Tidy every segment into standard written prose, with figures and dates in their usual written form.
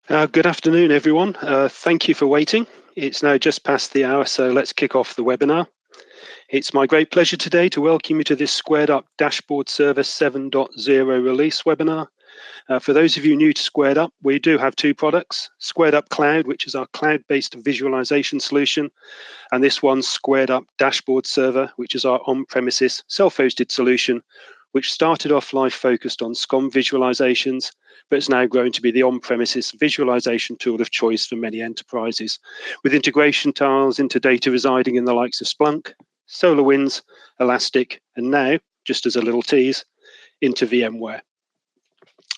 Good afternoon, everyone. Thank you for waiting. It's now just past the hour, so let's kick off the webinar. It's my great pleasure today to welcome you to this Squared Up Dashboard Server 7.0 release webinar. For those of you new to Squared Up, we do have two products, Squared Up Cloud, which is our cloud-based visualization solution, and this one's Squared Up Dashboard Server, which is our on-premises self-hosted solution, which started off life focused on SCOM visualizations, but it's now grown to be the on-premises visualization tool of choice for many enterprises, with integration tiles into data residing in the likes of Splunk, SolarWinds, Elastic, and now, just as a little tease, into VMware.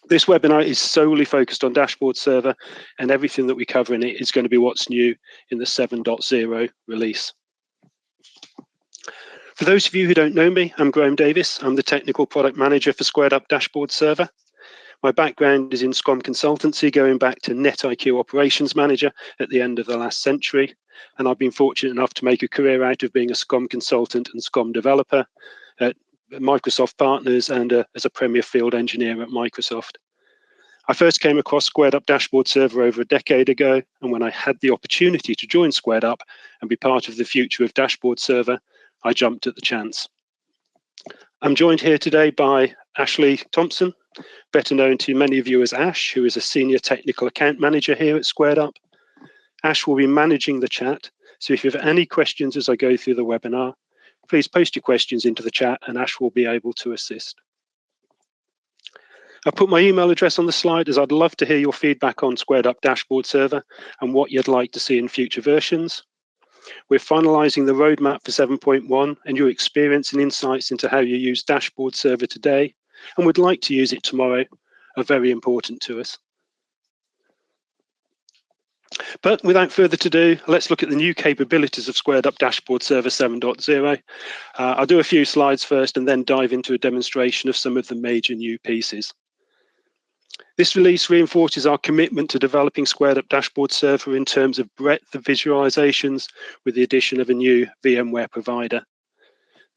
This webinar is solely focused on Dashboard Server, and everything that we cover in it is going to be what's new in the 7.0 release. For those of you who don't know me, I'm Davies. I'm the Technical Product Manager for Squared Up Dashboard Server. My background is in SCOM consultancy, going back to NetIQ Operations Manager at the end of the last century. And I've been fortunate enough to make a career out of being a SCOM consultant and SCOM developer at Microsoft partners and as a Premier Field Engineer at Microsoft. I first came across Squared Up Dashboard Server over a decade ago, and when I had the opportunity to join Squared Up and be part of the future of Dashboard Server, I jumped at the chance. I'm joined here today by Ashley Thompson, better known to many of you as Ash, who is a Senior Technical Account Manager here at Squared Up. Ash will be managing the chat, so if you have any questions as I go through the webinar, please post your questions into the chat and Ash will be able to assist. I'll put my email address on the slide, as I'd love to hear your feedback on Squared Up Dashboard Server and what you'd like to see in future versions. We're finalizing the roadmap for 7.1, and your experience and insights into how you use Dashboard Server today and would like to use it tomorrow are very important to us. But without further ado, let's look at the new capabilities of Squared Up Dashboard Server 7.0. I'll do a few slides first and then dive into a demonstration of some of the major new pieces. This release reinforces our commitment to developing Squared Up Dashboard Server in terms of breadth of visualizations with the addition of a new VMware provider.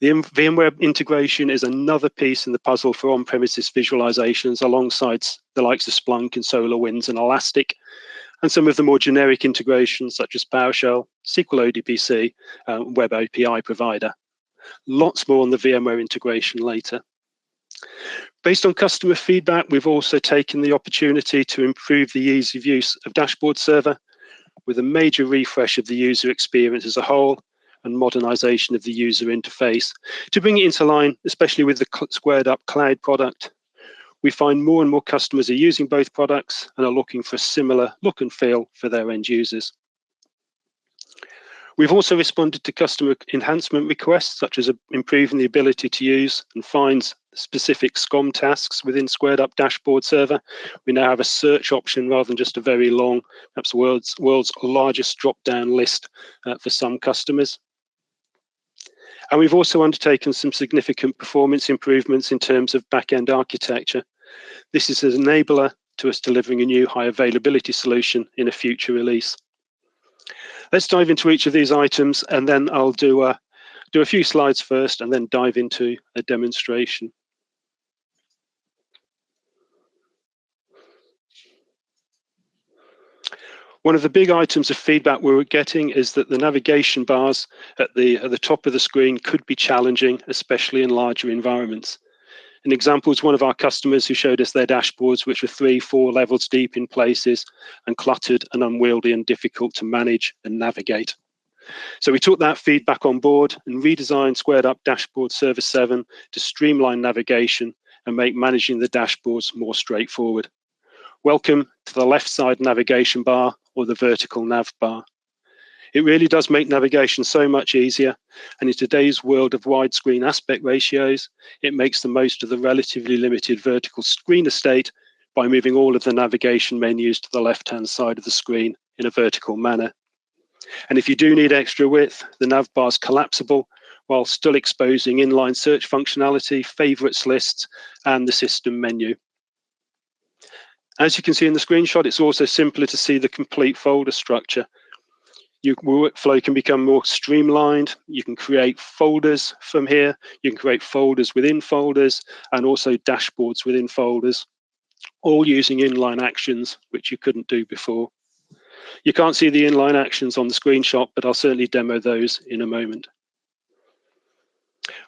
The VMware integration is another piece in the puzzle for on-premises visualizations alongside the likes of Splunk and SolarWinds and Elastic, and some of the more generic integrations such as PowerShell, SQL ODBC, Web API provider. Lots more on the VMware integration later. Based on customer feedback, we've also taken the opportunity to improve the ease of use of Dashboard Server with a major refresh of the user experience as a whole and modernization of the user interface to bring it into line, especially with the Squared Up Cloud product. We find more and more customers are using both products and are looking for a similar look and feel for their end users. We've also responded to customer enhancement requests, such as improving the ability to use and find specific SCOM tasks within Squared Up Dashboard Server. We now have a search option rather than just a very long, perhaps the world's largest drop-down list for some customers. And we've also undertaken some significant performance improvements in terms of back-end architecture. This is an enabler to us delivering a new high availability solution in a future release. Let's dive into each of these items, and then I'll do a few slides first and then dive into a demonstration. One of the big items of feedback we were getting is that the navigation bars at the top of the screen could be challenging, especially in larger environments. An example is one of our customers who showed us their dashboards, which were 3-4 levels deep in places and cluttered and unwieldy and difficult to manage and navigate. So we took that feedback on board and redesigned Squared Up Dashboard Server 7 to streamline navigation and make managing the dashboards more straightforward. Welcome to the left side navigation bar, or the vertical nav bar. It really does make navigation so much easier, and in today's world of widescreen aspect ratios, it makes the most of the relatively limited vertical screen estate by moving all of the navigation menus to the left-hand side of the screen in a vertical manner. And if you do need extra width, the nav bar is collapsible while still exposing inline search functionality, favorites lists, and the system menu. As you can see in the screenshot, it's also simpler to see the complete folder structure. Your workflow can become more streamlined. You can create folders from here. You can create folders within folders and also dashboards within folders. all using inline actions, which you couldn't do before. You can't see the inline actions on the screenshot, but I'll certainly demo those in a moment.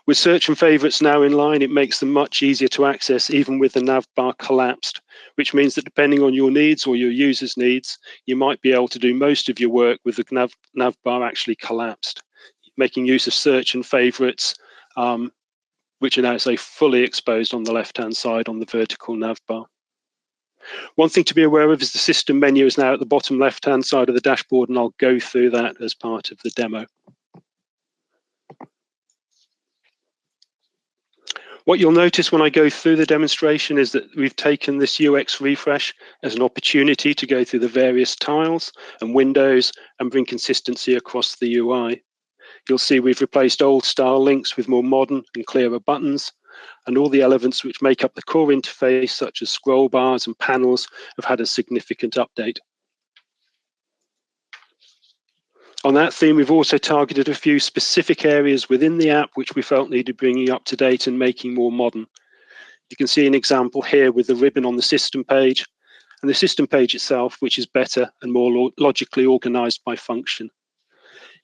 With search and favorites now inline, it makes them much easier to access, even with the navbar collapsed, which means that depending on your needs or your users' needs, you might be able to do most of your work with the navbar actually collapsed, making use of search and favorites, which are now, say, fully exposed on the left-hand side on the vertical navbar. One thing to be aware of is the system menu is now at the bottom left-hand side of the dashboard, and I'll go through that as part of the demo. What you'll notice when I go through the demonstration is that we've taken this UX refresh as an opportunity to go through the various tiles and windows and bring consistency across the UI. You'll see we've replaced old style links with more modern and clearer buttons, and all the elements which make up the core interface, such as scroll bars and panels, have had a significant update. On that theme, we've also targeted a few specific areas within the app which we felt needed bringing up to date and making more modern. You can see an example here with the ribbon on the system page, and the system page itself, which is better and more logically organized by function.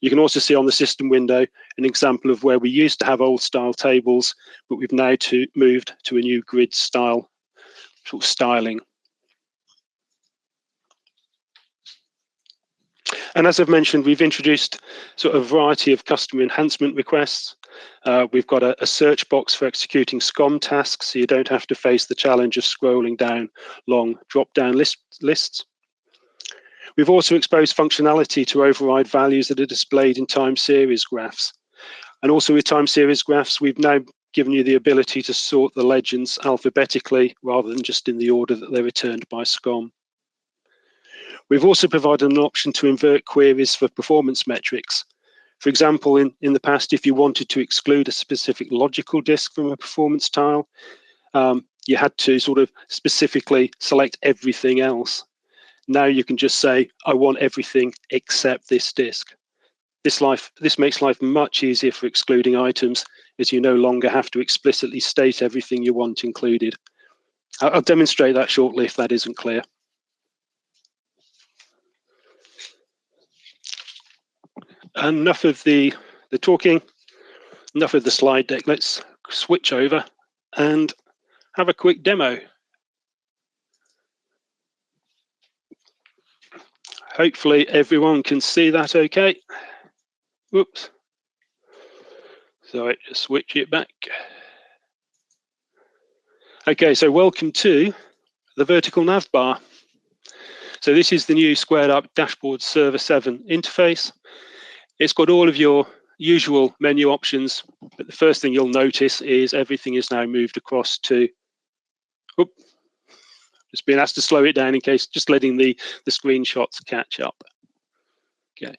You can also see on the system window an example of where we used to have old style tables, but we've now moved to a new grid style sort of styling. And as I've mentioned, we've introduced sort of a variety of customer enhancement requests. We've got a search box for executing SCOM tasks, so you don't have to face the challenge of scrolling down long drop-down lists. We've also exposed functionality to override values that are displayed in time series graphs. And also with time series graphs, we've now given you the ability to sort the legends alphabetically rather than just in the order that they're returned by SCOM. We've also provided an option to invert queries for performance metrics. For example, in the past, if you wanted to exclude a specific logical disk from a performance tile, you had to sort of specifically select everything else. Now you can just say, I want everything except this disk. This makes life much easier for excluding items, as you no longer have to explicitly state everything you want included. I'll demonstrate that shortly if that isn't clear. Enough of the talking, enough of the slide deck. Let's switch over and have a quick demo. Hopefully everyone can see that okay. Whoops. So just switch it back. Okay, so welcome to the vertical navbar. So this is the new squared up dashboard server 7 interface. It's got all of your usual menu options, but the first thing you'll notice is everything is now moved across to, just being asked to slow it down in case, just letting the screenshots catch up. Okay.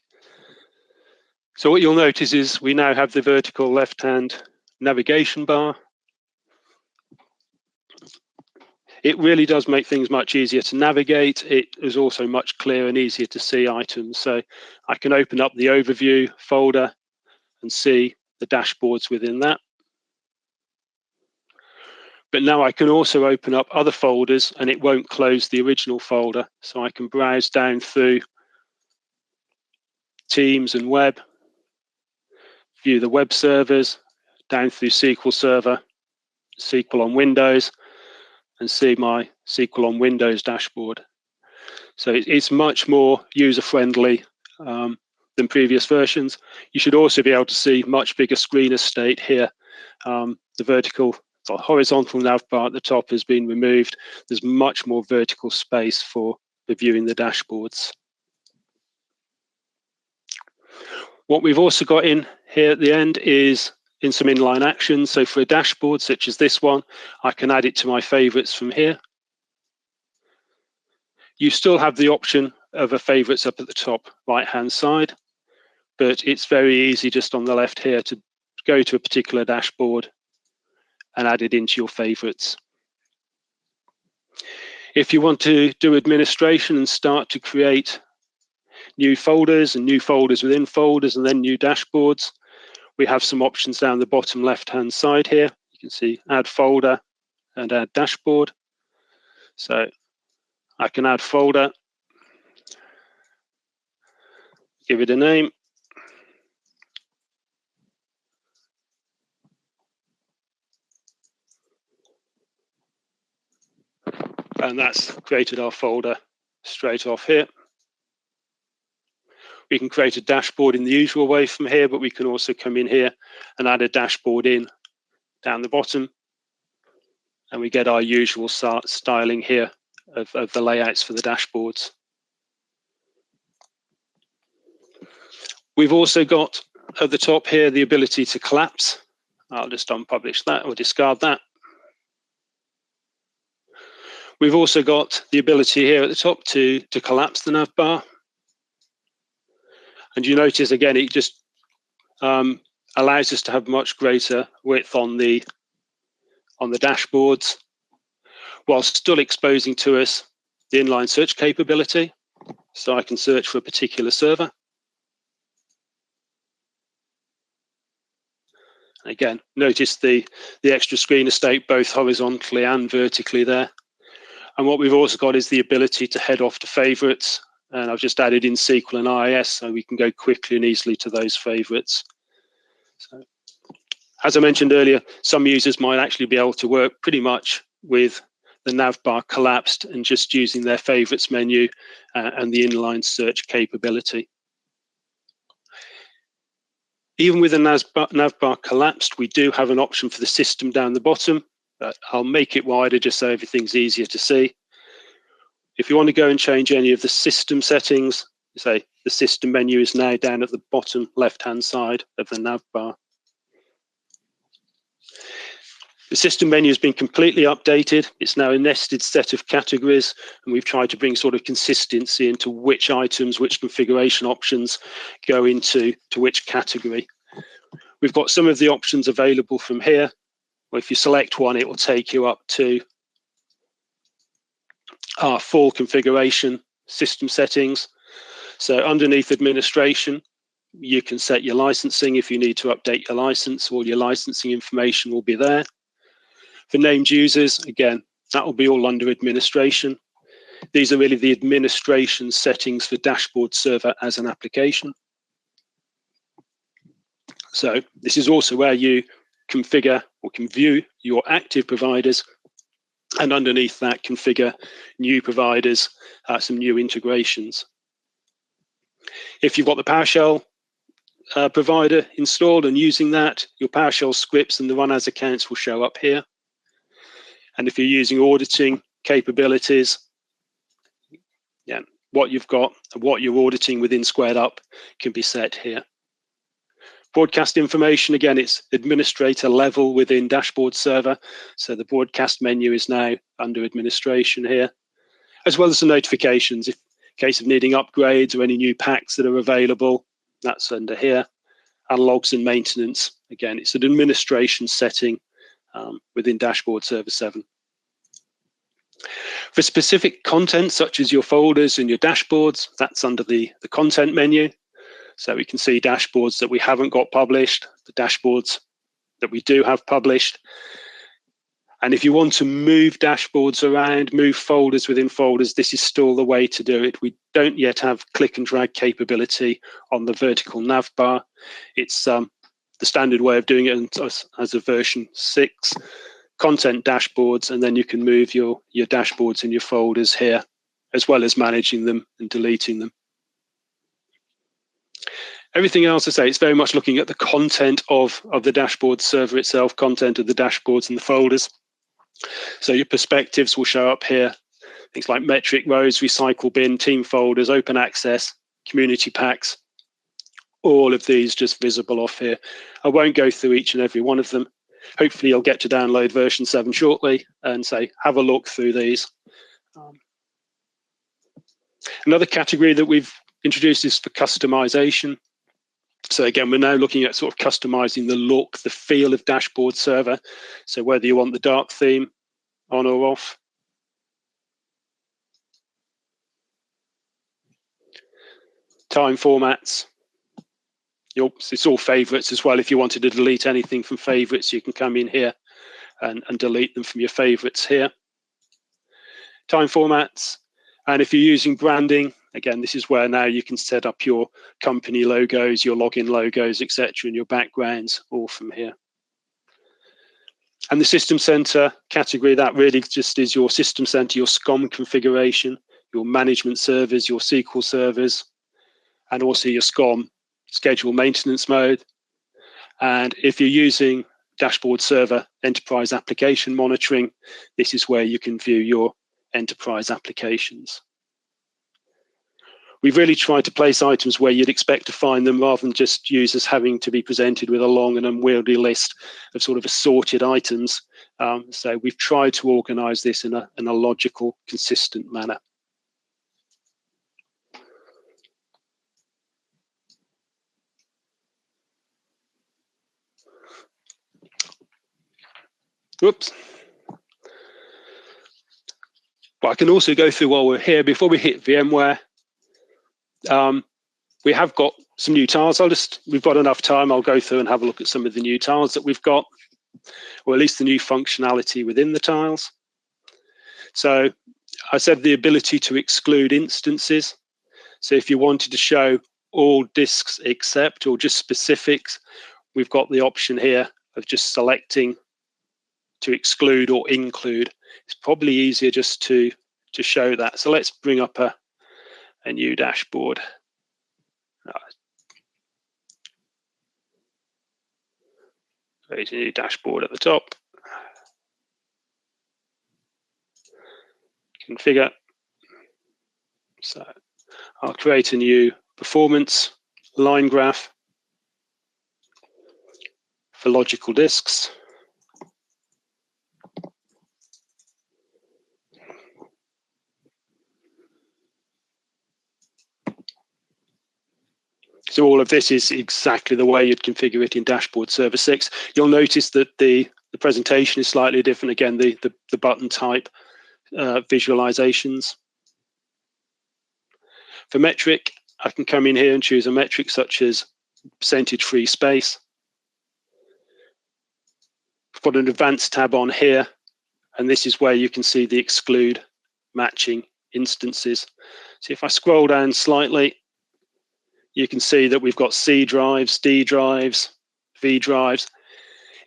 So what you'll notice is we now have the vertical left-hand navigation bar. It really does make things much easier to navigate. It is also much clearer and easier to see items. So I can open up the overview folder and see the dashboards within that. But now I can also open up other folders and it won't close the original folder. So I can browse down through Teams and web, view the web servers, down through SQL Server, SQL on Windows, and see my SQL on Windows dashboard. So it's much more user-friendly than previous versions. You should also be able to see much bigger screen estate here. The horizontal navbar at the top has been removed. There's much more vertical space for viewing the dashboards. What we've also got in here at the end is in some inline actions. So for a dashboard such as this one, I can add it to my favorites from here. You still have the option of a favorites up at the top right-hand side, but it's very easy just on the left here to go to a particular dashboard and add it into your favorites. If you want to do administration and start to create new folders and new folders within folders and then new dashboards, we have some options down the bottom left-hand side here. You can see add folder and add dashboard. So I can add folder, give it a name. And that's created our folder straight off here. We can create a dashboard in the usual way from here, but we can also come in here and add a dashboard in down the bottom. And we get our usual styling here of the layouts for the dashboards. We've also got at the top here the ability to collapse. I'll just unpublish that or discard that. We've also got the ability here at the top to collapse the nav bar. And you notice again, it just allows us to have much greater width on the dashboards, while still exposing to us the inline search capability. So I can search for a particular server. Again, notice the extra screen estate both horizontally and vertically there. And what we've also got is the ability to head off to favorites. And I've just added in SQL and IIS so we can go quickly and easily to those favorites. So, as I mentioned earlier, some users might actually be able to work pretty much with the nav bar collapsed and just using their favorites menu and the inline search capability. Even with the nav bar collapsed, we do have an option for the system down the bottom. I'll make it wider just so everything's easier to see. If you want to go and change any of the system settings, say the system menu is now down at the bottom left-hand side of the nav bar. The system menu has been completely updated. It's now a nested set of categories, and we've tried to bring sort of consistency into which items, which configuration options go into which category. We've got some of the options available from here. Well, if you select one, it will take you up to our full configuration system settings. So underneath administration, you can set your licensing. If you need to update your license, all your licensing information will be there. For named users, again, that will be all under administration. These are really the administration settings for Dashboard Server as an application. So this is also where you configure or can view your active providers, and underneath that configure new providers, some new integrations. If you've got the PowerShell provider installed and using that, your PowerShell scripts and the run as accounts will show up here. And if you're using auditing capabilities, yeah, what you've got and what you're auditing within Squared Up can be set here. Broadcast information, again, it's administrator level within Dashboard Server. So the broadcast menu is now under administration here, as well as the notifications. If in case of needing upgrades or any new packs that are available, that's under here. And logs and maintenance, again, it's an administration setting within Dashboard Server 7. For specific content, such as your folders and your dashboards, that's under the content menu. So we can see dashboards that we haven't got published, the dashboards that we do have published. And if you want to move dashboards around, move folders within folders, this is still the way to do it. We don't yet have click and drag capability on the vertical nav bar. It's the standard way of doing it as a version 6. Content dashboards, and then you can move your dashboards and your folders here, as well as managing them and deleting them. Everything else, I say, it's very much looking at the content of the dashboard server itself, content of the dashboards and the folders. So your perspectives will show up here. Things like metric rows, recycle bin, team folders, open access, community packs, all of these just visible off here. I won't go through each and every one of them. Hopefully you'll get to download version 7 shortly and say, have a look through these. Another category that we've introduced is for customization. So again, we're now looking at sort of customizing the look, the feel of Dashboard Server. So whether you want the dark theme on or off. Time formats. It's all favorites as well. If you wanted to delete anything from favorites, you can come in here and delete them from your favorites here. time formats. And if you're using branding, again, this is where now you can set up your company logos, your login logos, etc., and your backgrounds all from here. And the System Center category, that really just is your System Center, your SCOM configuration, your management servers, your SQL servers, and also your SCOM schedule maintenance mode. And if you're using Dashboard Server Enterprise Application Monitoring, this is where you can view your enterprise applications. We've really tried to place items where you'd expect to find them rather than just users having to be presented with a long and unwieldy list of sort of assorted items. So we've tried to organize this in a logical, consistent manner. Whoops. But I can also go through while we're here, before we hit VMware, we have got some new tiles. We've got enough time. I'll go through and have a look at some of the new tiles that we've got, or at least the new functionality within the tiles. So I said the ability to exclude instances. So if you wanted to show all disks except or just specifics, we've got the option here of just selecting to exclude or include. It's probably easier just to show that. So let's bring up a new dashboard. Create a new dashboard at the top. Configure. So I'll create a new performance line graph for logical disks. So all of this is exactly the way you'd configure it in Dashboard Server 6. You'll notice that the presentation is slightly different. Again, the button type visualizations. For metric, I can come in here and choose a metric such as percentage free space. I've got an advanced tab on here, and this is where you can see the exclude matching instances. So if I scroll down slightly, you can see that we've got C drives, D drives, V drives.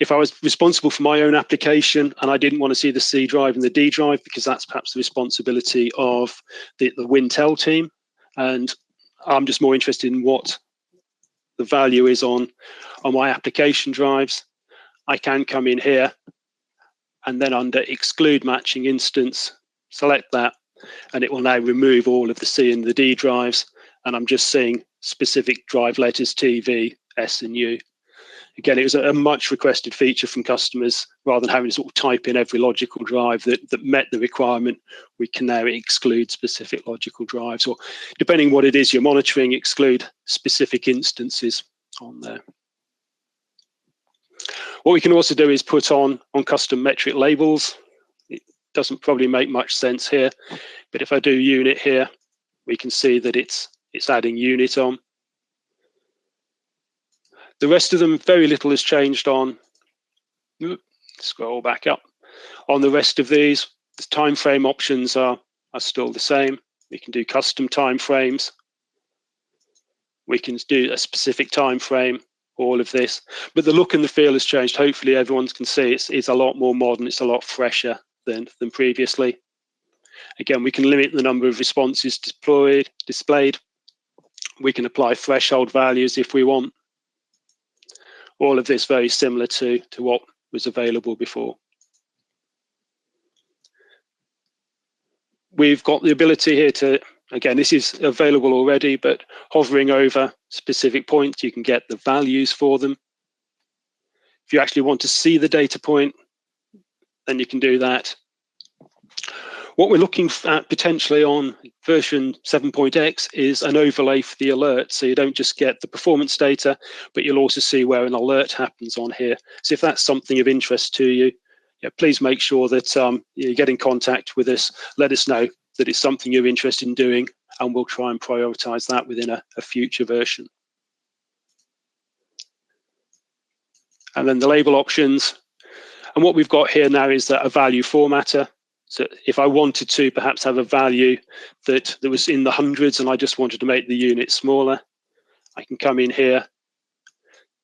If I was responsible for my own application and I didn't want to see the C drive and the D drive, because that's perhaps the responsibility of the Wintel team, and I'm just more interested in what the value is on my application drives, I can come in here and then under exclude matching instance, select that, and it will now remove all of the C and the D drives, and I'm just seeing specific drive letters T, V, S, and U. Again, it was a much requested feature from customers. Rather than having to sort of type in every logical drive that met the requirement, we can now exclude specific logical drives, or depending what it is you're monitoring, exclude specific instances on there. What we can also do is put on custom metric labels. It doesn't probably make much sense here, but if I do unit here, we can see that it's adding unit on. The rest of them, very little has changed on. Scroll back up. On the rest of these, the time frame options are still the same. We can do custom time frames. We can do a specific time frame, all of this. But the look and the feel has changed. Hopefully everyone can see it's a lot more modern. It's a lot fresher than previously. Again, we can limit the number of responses displayed. We can apply threshold values if we want. All of this very similar to what was available before. We've got the ability here to, again, this is available already, but hovering over specific points, you can get the values for them. If you actually want to see the data point, then you can do that. What we're looking at potentially on version 7.x is an overlay for the alert. So you don't just get the performance data, but you'll also see where an alert happens on here. So if that's something of interest to you, please make sure that you get in contact with us. Let us know that it's something you're interested in doing, and we'll try and prioritize that within a future version. And then the label options. And what we've got here now is that a value formatter. So if I wanted to perhaps have a value that was in the hundreds and I just wanted to make the unit smaller, I can come in here,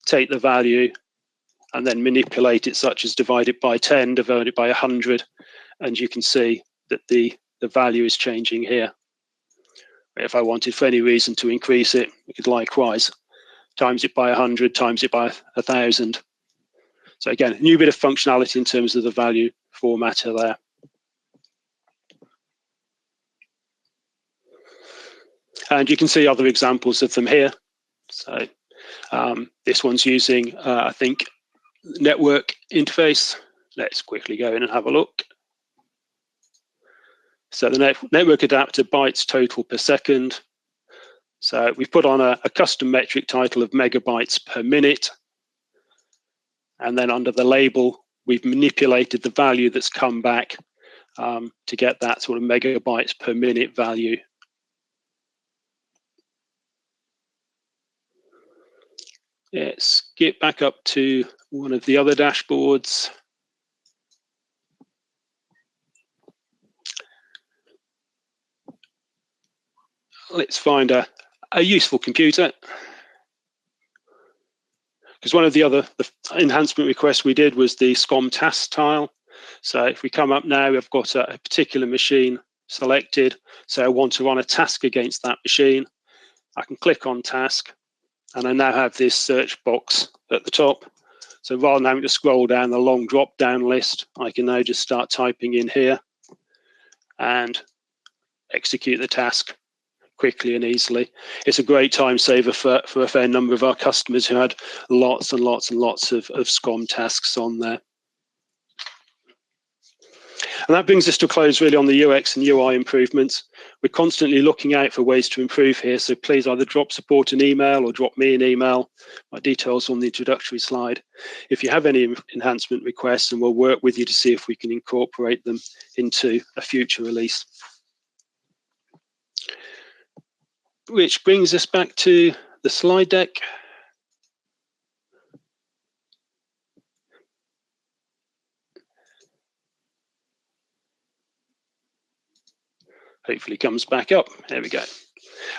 take the value, and then manipulate it, such as divide it by 10, divide it by 100, and you can see that the value is changing here. If I wanted for any reason to increase it, we could likewise times it by 100, times it by 1,000. So again, a new bit of functionality in terms of the value formatter there. And you can see other examples of them here. So this one's using, I think, network interface. Let's quickly go in and have a look. So the network adapter bytes total per second. So we've put on a custom metric title of megabytes per minute. And then under the label, we've manipulated the value that's come back to get that sort of megabytes per minute value. Let's get back up to one of the other dashboards. Let's find a useful computer. Because one of the other enhancement requests we did was the SCOM task tile. So if we come up now, we've got a particular machine selected. So I want to run a task against that machine. I can click on task, and I now have this search box at the top. So rather than having to scroll down the long drop-down list, I can now just start typing in here and execute the task quickly and easily. It's a great time saver for a fair number of our customers who had lots and lots and lots of SCOM tasks on there. And that brings us to a close really on the UX and UI improvements. We're constantly looking out for ways to improve here, so please either drop support an email or drop me an email. My details on the introductory slide. If you have any enhancement requests, and we'll work with you to see if we can incorporate them into a future release. Which brings us back to the slide deck. Hopefully comes back up. There we go.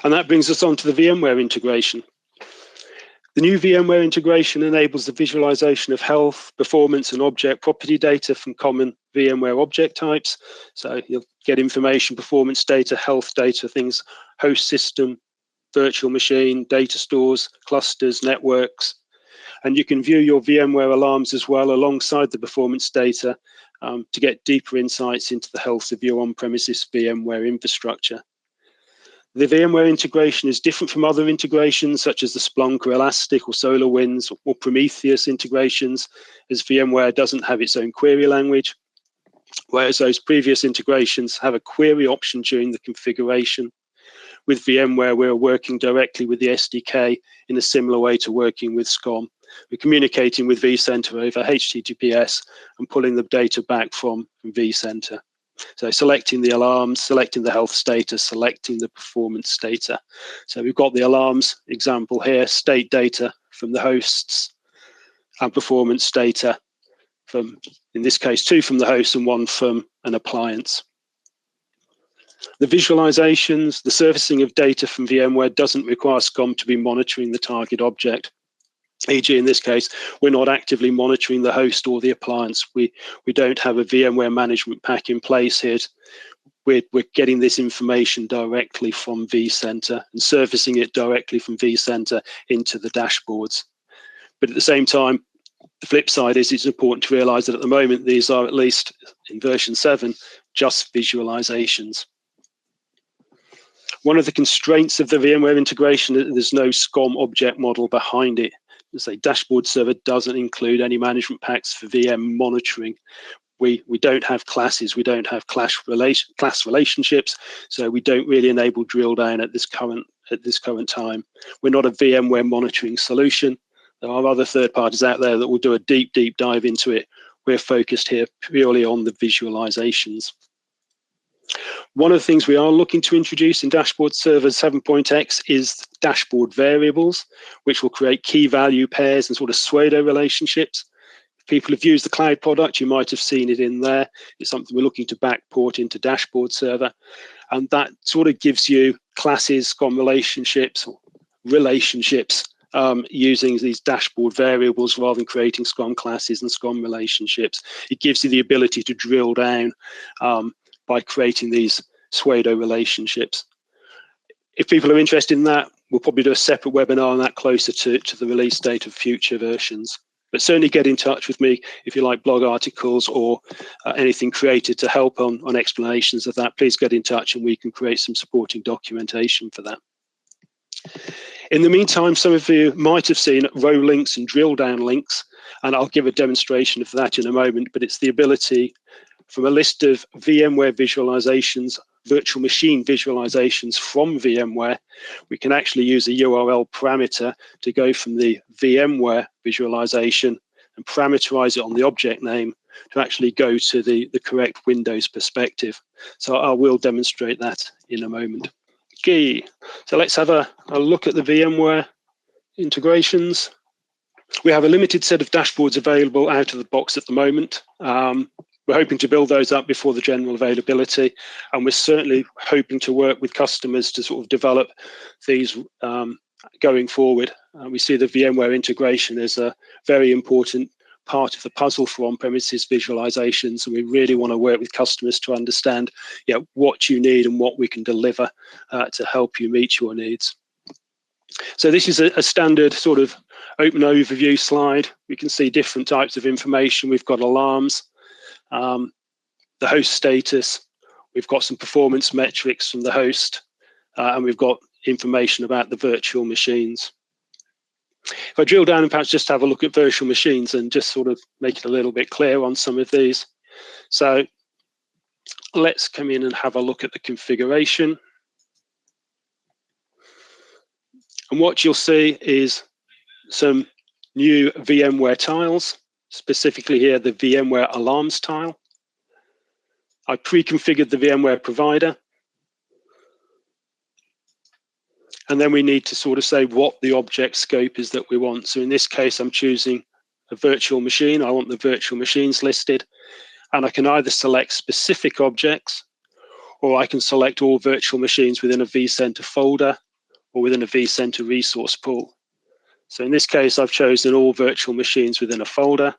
And that brings us on to the VMware integration. The new VMware integration enables the visualization of health, performance, and object property data from common VMware object types. So you'll get information, performance data, health data, things, host system, virtual machine, data stores, clusters, networks. And you can view your VMware alarms as well alongside the performance data to get deeper insights into the health of your on-premises VMware infrastructure. The VMware integration is different from other integrations such as the Splunk or Elastic or SolarWinds or Prometheus integrations, as VMware doesn't have its own query language, whereas those previous integrations have a query option during the configuration. With VMware, we're working directly with the SDK in a similar way to working with SCOM. We're communicating with vCenter over HTTPS and pulling the data back from vCenter. So selecting the alarms, selecting the health status, selecting the performance data. So we've got the alarms example here, state data from the hosts, and performance data from, in this case, 2 from the host and 1 from an appliance. The visualizations, the surfacing of data from VMware doesn't require SCOM to be monitoring the target object. E.g. in this case, we're not actively monitoring the host or the appliance. We don't have a VMware management pack in place here. We're getting this information directly from vCenter and surfacing it directly from vCenter into the dashboards. But at the same time, the flip side is it's important to realize that at the moment, these are, at least in version 7, just visualizations. One of the constraints of the VMware integration is there's no SCOM object model behind it. Say dashboard server doesn't include any management packs for VM monitoring. We don't have classes, we don't have class relationships, so we don't really enable drill down at this current time. We're not a VMware monitoring solution. There are other third parties out there that will do a deep dive into it. We're focused here purely on the visualizations. One of the things we are looking to introduce in Dashboard Server 7.x is dashboard variables, which will create key value pairs and sort of pseudo relationships. people have used the cloud product, you might have seen it in there. It's something we're looking to backport into dashboard server. And that sort of gives you classes, SCOM relationships, using these dashboard variables rather than creating SCOM classes and SCOM relationships. It gives you the ability to drill down by creating these pseudo relationships. If people are interested in that, we'll probably do a separate webinar on that closer to the release date of future versions. But certainly get in touch with me if you like blog articles or anything created to help on explanations of that. Please get in touch and we can create some supporting documentation for that. In the meantime, some of you might have seen row links and drill down links, and I'll give a demonstration of that in a moment, but it's the ability from a list of VMware visualizations, virtual machine visualizations from VMware, we can actually use a URL parameter to go from the VMware visualization and parameterize it on the object name to actually go to the correct Windows perspective. So I will demonstrate that in a moment. Okay, so let's have a look at the VMware integrations. We have a limited set of dashboards available out of the box at the moment. We're hoping to build those up before the general availability, and we're certainly hoping to work with customers to sort of develop these going forward. We see the VMware integration as a very important part of the puzzle for on-premises visualizations, and we really want to work with customers to understand what you need and what we can deliver to help you meet your needs. So this is a standard sort of open overview slide. We can see different types of information. We've got alarms, the host status, we've got some performance metrics from the host, and we've got information about the virtual machines. If I drill down and perhaps just have a look at virtual machines and just sort of make it a little bit clear on some of these. So let's come in and have a look at the configuration. And what you'll see is some new VMware tiles, specifically here the VMware alarms tile. I pre-configured the VMware provider. And then we need to sort of say what the object scope is that we want. So in this case, I'm choosing a virtual machine. I want the virtual machines listed. And I can either select specific objects, or I can select all virtual machines within a vCenter folder or within a vCenter resource pool. So in this case, I've chosen all virtual machines within a folder.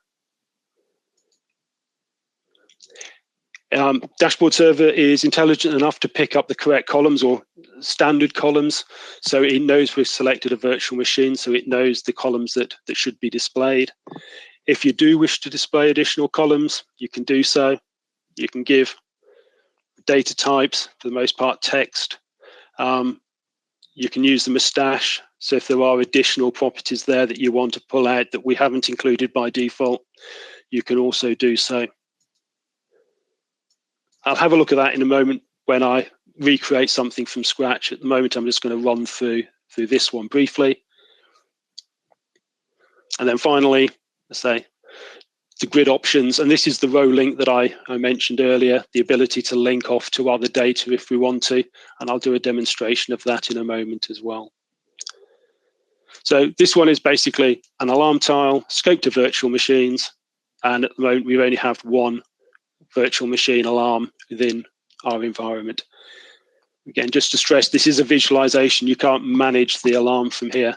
Dashboard server is intelligent enough to pick up the correct columns or standard columns. So it knows we've selected a virtual machine, so it knows the columns that should be displayed. If you do wish to display additional columns, you can do so. You can give data types, for the most part text. You can use the mustache. So if there are additional properties there that you want to pull out that we haven't included by default, you can also do so. I'll have a look at that in a moment when I recreate something from scratch. At the moment, I'm just going to run through this one briefly. And then finally, let's say the grid options. And this is the row link that I mentioned earlier, the ability to link off to other data if we want to. And I'll do a demonstration of that in a moment as well. So this one is basically an alarm tile, scope to virtual machines. And at the moment, we only have one virtual machine alarm within our environment. Again, just to stress, this is a visualization. You can't manage the alarm from here.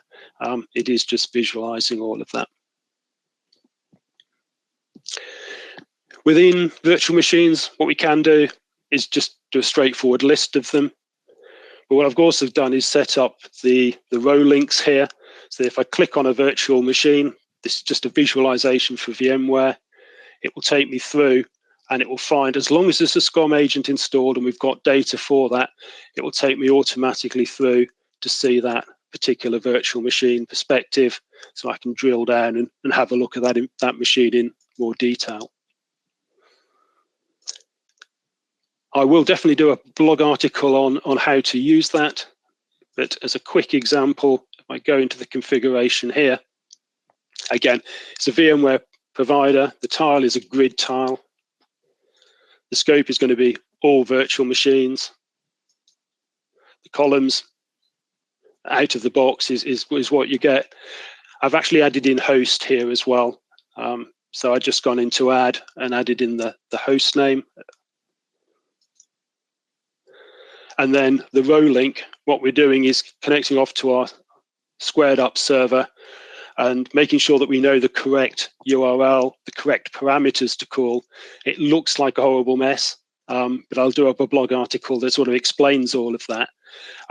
It is just visualizing all of that. Within virtual machines, what we can do is just do a straightforward list of them. But what I've also done is set up the row links here. So if I click on a virtual machine, this is just a visualization for VMware. It will take me through, and it will find, as long as there's a SCOM agent installed and we've got data for that, it will take me automatically through to see that particular virtual machine perspective, so I can drill down and have a look at that machine in more detail. I will definitely do a blog article on how to use that, but as a quick example, if I go into the configuration here, again, it's a VMware provider. The tile is a grid tile. The scope is going to be all virtual machines. The columns out of the box is what you get. I've actually added in host here as well. So I've just gone into add and added in the host name. And then the row link, what we're doing is connecting off to our squared up server and making sure that we know the correct URL, the correct parameters to call. It looks like a horrible mess, but I'll do up a blog article that sort of explains all of that.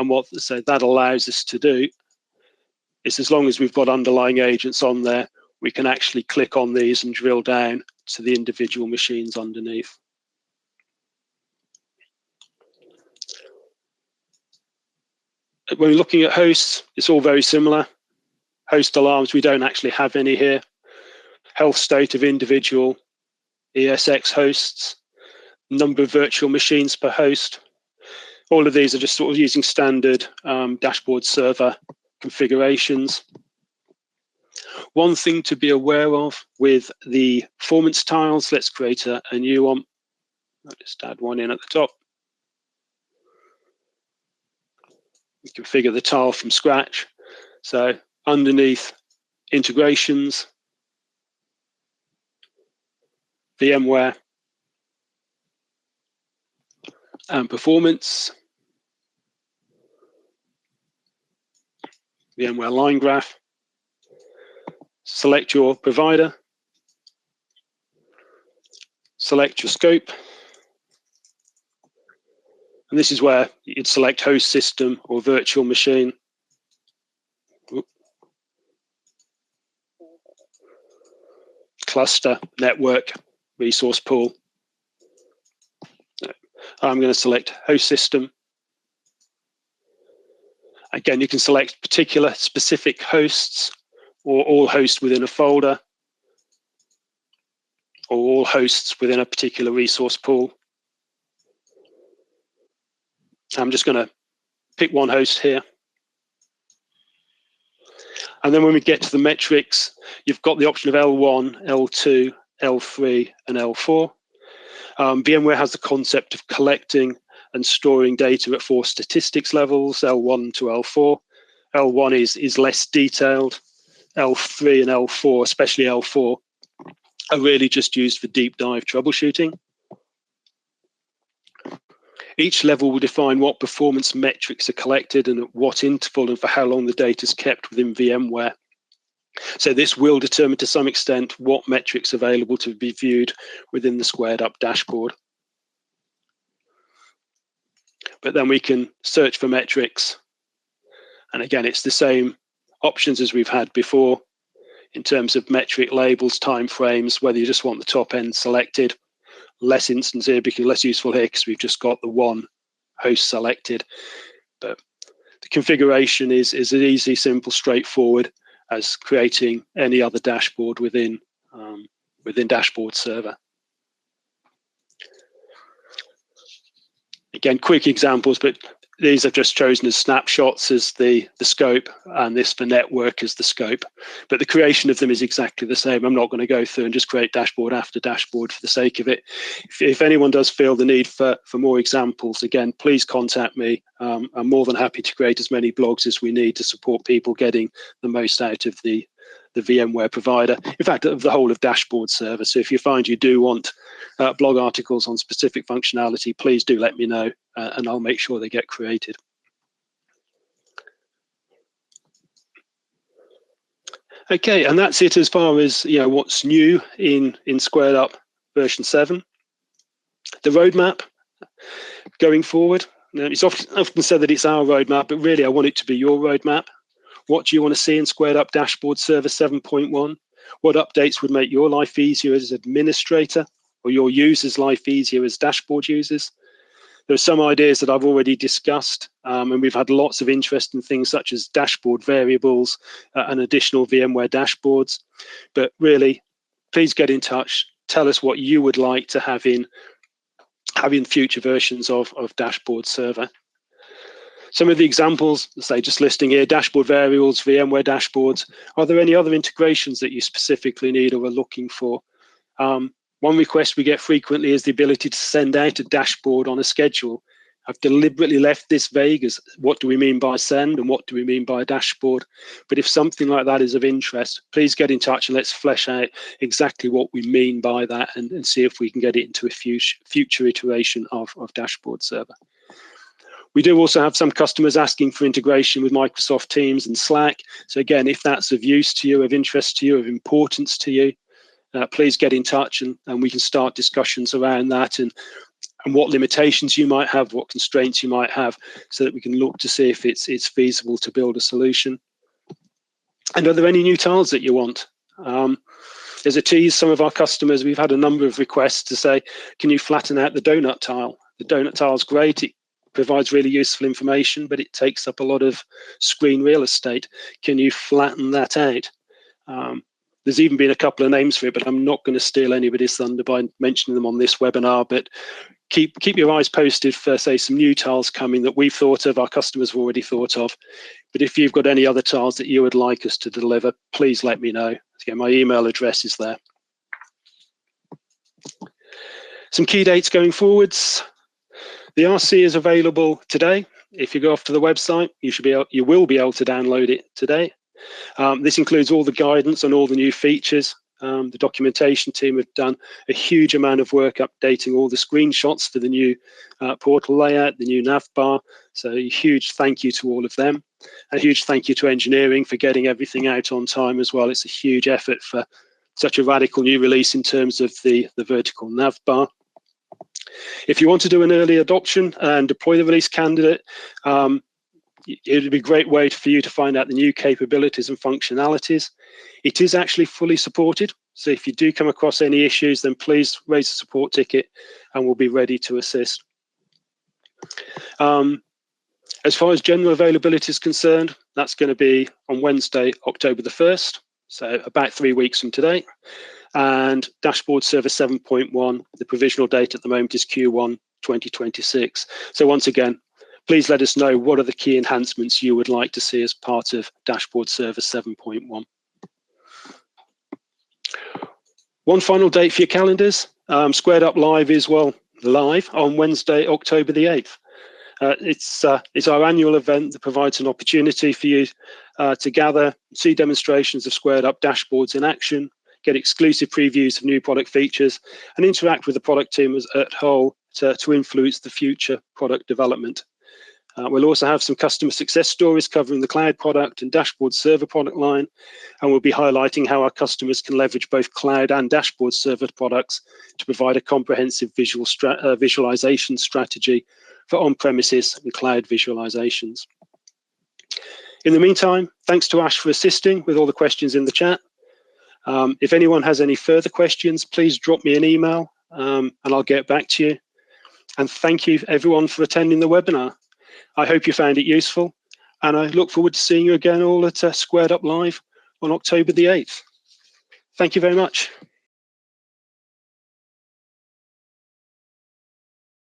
And what so that allows us to do is, as long as we've got underlying agents on there, we can actually click on these and drill down to the individual machines underneath. When we're looking at hosts, it's all very similar. Host alarms, we don't actually have any here. Health state of individual ESX hosts, number of virtual machines per host. All of these are just sort of using standard dashboard server configurations. One thing to be aware of with the performance tiles, let's create a new one. I'll just add one in at the top. You configure the tile from scratch. So underneath integrations, VMware, and performance, VMware line graph. Select your provider, select your scope, and this is where you'd select host system or virtual machine. Cluster, network, resource pool. I'm going to select host system. Again, you can select particular specific hosts, or all hosts within a folder, or all hosts within a particular resource pool. I'm just going to pick one host here. And then when we get to the metrics, you've got the option of L1, L2, L3, and L4. VMware has the concept of collecting and storing data at 4 statistics levels, L1 to L4. L1 is less detailed. L3 and L4, especially L4, are really just used for deep dive troubleshooting. Each level will define what performance metrics are collected and at what interval and for how long the data is kept within VMware. So this will determine to some extent what metrics are available to be viewed within the squared up dashboard. But then we can search for metrics. And again, it's the same options as we've had before in terms of metric labels, timeframes, whether you just want the top end selected. Less instance here, because less useful here because we've just got the one host selected. But the configuration is as easy, simple, straightforward as creating any other dashboard within Dashboard Server. Again, quick examples, but these I've just chosen as snapshots as the scope, and this for network as the scope. But the creation of them is exactly the same. I'm not going to go through and just create dashboard after dashboard for the sake of it. If anyone does feel the need for more examples, again, please contact me. I'm more than happy to create as many blogs as we need to support people getting the most out of the VMware provider. In fact, of the whole of Dashboard Server. So if you find you do want blog articles on specific functionality, please do let me know, and I'll make sure they get created. Okay, and that's it as far as what's new in Squared Up version 7. The roadmap going forward. It's often said that it's our roadmap, but really I want it to be your roadmap. What do you want to see in Squared Up Dashboard Server 7.1? What updates would make your life easier as administrator or your users' life easier as dashboard users? There are some ideas that I've already discussed, and we've had lots of interest in things such as dashboard variables and additional VMware dashboards. But really, please get in touch. Tell us what you would like to have in future versions of Dashboard Server. Some of the examples, say just listing here, dashboard variables, VMware dashboards. Are there any other integrations that you specifically need or are looking for? One request we get frequently is the ability to send out a dashboard on a schedule. I've deliberately left this vague as what do we mean by send and what do we mean by a dashboard. But if something like that is of interest, please get in touch and let's flesh out exactly what we mean by that and see if we can get it into a future iteration of Dashboard Server. We do also have some customers asking for integration with Microsoft Teams and Slack. So again, if that's of use to you, of interest to you, of importance to you, please get in touch and we can start discussions around that and what limitations you might have, what constraints you might have, so that we can look to see if it's feasible to build a solution. And are there any new tiles that you want? There's a tease, some of our customers, we've had a number of requests to say, can you flatten out the donut tile? The donut tile is great, it provides really useful information, but it takes up a lot of screen real estate. Can you flatten that out? There's even been a couple of names for it, but I'm not going to steal anybody's thunder by mentioning them on this webinar, but keep your eyes posted for, say, some new tiles coming that we've thought of, our customers have already thought of. But if you've got any other tiles that you would like us to deliver, please let me know. Again, my email address is there. Some key dates going forwards. The RC is available today. If you go off to the website, you will be able to download it today. This includes all the guidance on all the new features. The documentation team have done a huge amount of work updating all the screenshots for the new portal layout, the new nav bar. So a huge thank you to all of them. A huge thank you to engineering for getting everything out on time as well. It's a huge effort for such a radical new release in terms of the vertical nav bar. If you want to do an early adoption and deploy the release candidate, it would be a great way for you to find out the new capabilities and functionalities. It is actually fully supported. So if you do come across any issues, then please raise a support ticket and we'll be ready to assist. As far as general availability is concerned, that's going to be on Wednesday, October the 1st. So about 3 weeks from today. And Dashboard Server 7.1, the provisional date at the moment is Q1 2026. So once again, please let us know what are the key enhancements you would like to see as part of Dashboard Server 7.1. One final date for your calendars. Squared Up Live is, well, live on Wednesday, October the 8th. It's our annual event that provides an opportunity for you to gather, see demonstrations of Squared Up dashboards in action, get exclusive previews of new product features, and interact with the product team as a whole to influence the future product development. We'll also have some customer success stories covering the cloud product and Dashboard Server product line, and we'll be highlighting how our customers can leverage both cloud and Dashboard Server products to provide a comprehensive visualization strategy for on-premises and cloud visualizations. In the meantime, thanks to Ash for assisting with all the questions in the chat. If anyone has any further questions, please drop me an email and I'll get back to you. And thank you everyone for attending the webinar. I hope you found it useful, and I look forward to seeing you again all at Squared Up Live on October the 8th. Thank you very much.